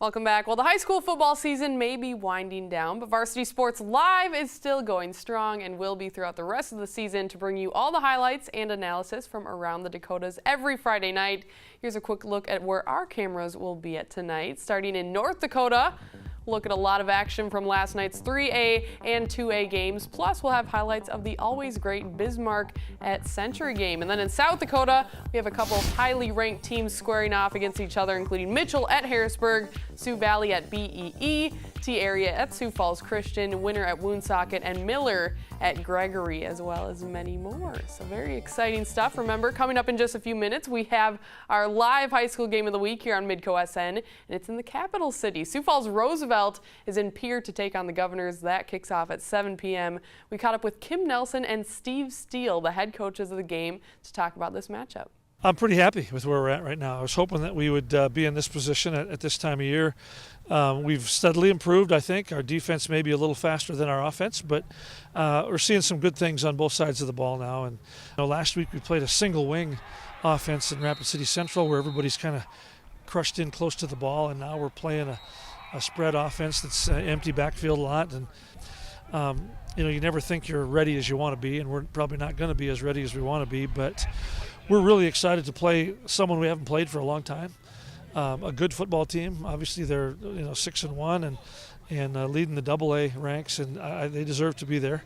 Welcome back. Well, the high school football season may be winding down, but Varsity Sports Live is still going strong and will be throughout the rest of the season to bring you all the highlights and analysis from around the Dakotas every Friday night. Here's a quick look at where our cameras will be at tonight. Starting in North Dakota, look at a lot of action from last night's 3A and 2A games. Plus, we'll have highlights of the always great Bismarck at Century game. And then in South Dakota, we have a couple of highly ranked teams squaring off against each other, including Mitchell at Harrisburg, Sioux Valley at BEE, T-Area at Sioux Falls Christian, Winter at Woonsocket, and Miller at Gregory, as well as many more. So very exciting stuff. Remember, coming up in just a few minutes, we have our live high school game of the week here on Midco SN, and it's in the capital city. Sioux Falls Roosevelt is in Pierre to take on the Governors. That kicks off at 7 p.m. We caught up with Kim Nelson and Steve Steele, the head coaches of the game, to talk about this matchup. I'm pretty happy with where we're at right now. I was hoping that we would be in this position at this time of year. We've steadily improved, I think. Our defense may be a little faster than our offense, but we're seeing some good things on both sides of the ball now. And last week we played a single wing offense in Rapid City Central where everybody's kind of crushed in close to the ball, and now we're playing a spread offense that's empty backfield a lot. And you never think you're ready as you want to be, and we're probably not going to be as ready as we want to be, but we're really excited to play someone we haven't played for a long time. A good football team. Obviously, they're 6-1 and leading the AA ranks, and they deserve to be there.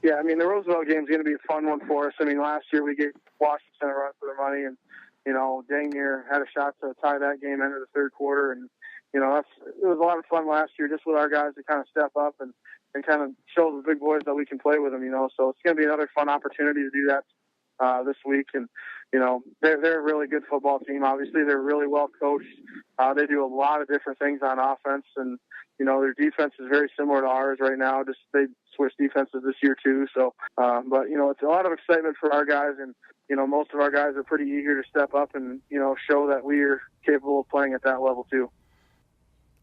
Yeah, I mean, the Roosevelt game is going to be a fun one for us. I mean, last year we gave Washington a run for their money, and dang near had a shot to tie that game into the third quarter. And it was a lot of fun last year just with our guys to kind of step up and kind of show the big boys that we can play with them. So it's going to be another fun opportunity to do that this week. And they're a really good football team. Obviously, they're really well coached. They do a lot of different things on offense, and their defense is very similar to ours right now. Just they switched defenses this year too. So, but it's a lot of excitement for our guys, and most of our guys are pretty eager to step up and show that we are capable of playing at that level too.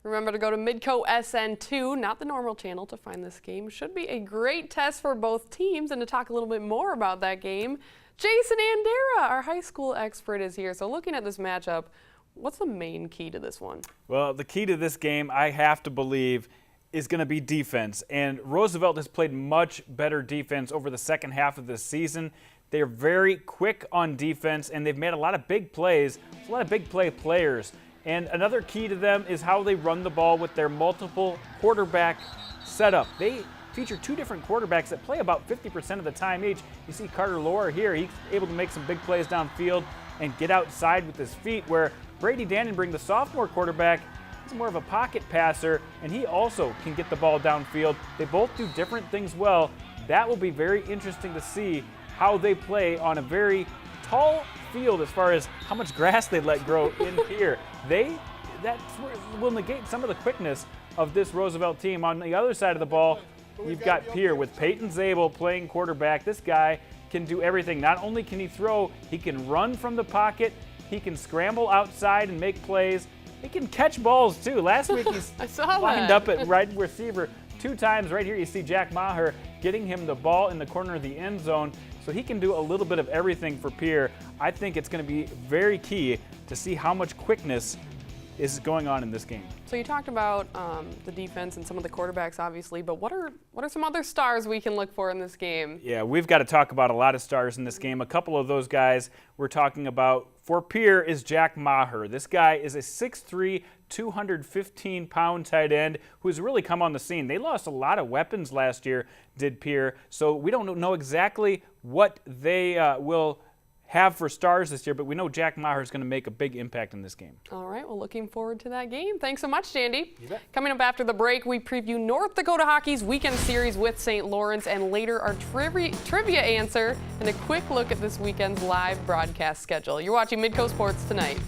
Remember to go to Midco SN2, not the normal channel, to find this game. Should be a great test for both teams. And to talk a little bit more about that game, Jason Andera, our high school expert, is here. So looking at this matchup, what's the main key to this one? Well, the key to this game, I have to believe, is going to be defense. And Roosevelt has played much better defense over the second half of this season. They're very quick on defense, and they've made a lot of big plays, a lot of big play players. And another key to them is how they run the ball with their multiple quarterback setup. They feature two different quarterbacks that play about 50% of the time each. You see Carter Lohr here. He's able to make some big plays downfield and get outside with his feet, where Brady Dannenberg, the sophomore quarterback, is more of a pocket passer, and he also can get the ball downfield. They both do different things well. That will be very interesting to see how they play on a very tall field as far as how much grass they let grow in here. That will negate some of the quickness of this Roosevelt team. On the other side of the ball, you've got Pierre with Peyton Zabel playing quarterback. This guy can do everything. Not only can he throw, he can run from the pocket, he can scramble outside and make plays. He can catch balls too. Last week he's lined up at right receiver 2 times. Right here you see Jack Maher getting him the ball in the corner of the end zone. So he can do a little bit of everything for Pierre. I think it's going to be very key to see how much quickness is going on in this game. So you talked about the defense and some of the quarterbacks, obviously, but what are some other stars we can look for in this game? Yeah, we've got to talk about a lot of stars in this game. A couple of those guys we're talking about for Pierre is Jack Maher. This guy is a 6'3", 215-pound tight end who's really come on the scene. They lost a lot of weapons last year, did Pierre, so we don't know exactly what they will have for stars this year, but we know Jack Maher is going to make a big impact in this game. All right, well, looking forward to that game. Thanks so much, Jandy. You bet. Coming up after the break, we preview North Dakota Hockey's weekend series with St. Lawrence, and later our trivia answer and a quick look at this weekend's live broadcast schedule. You're watching Midco Sports Tonight.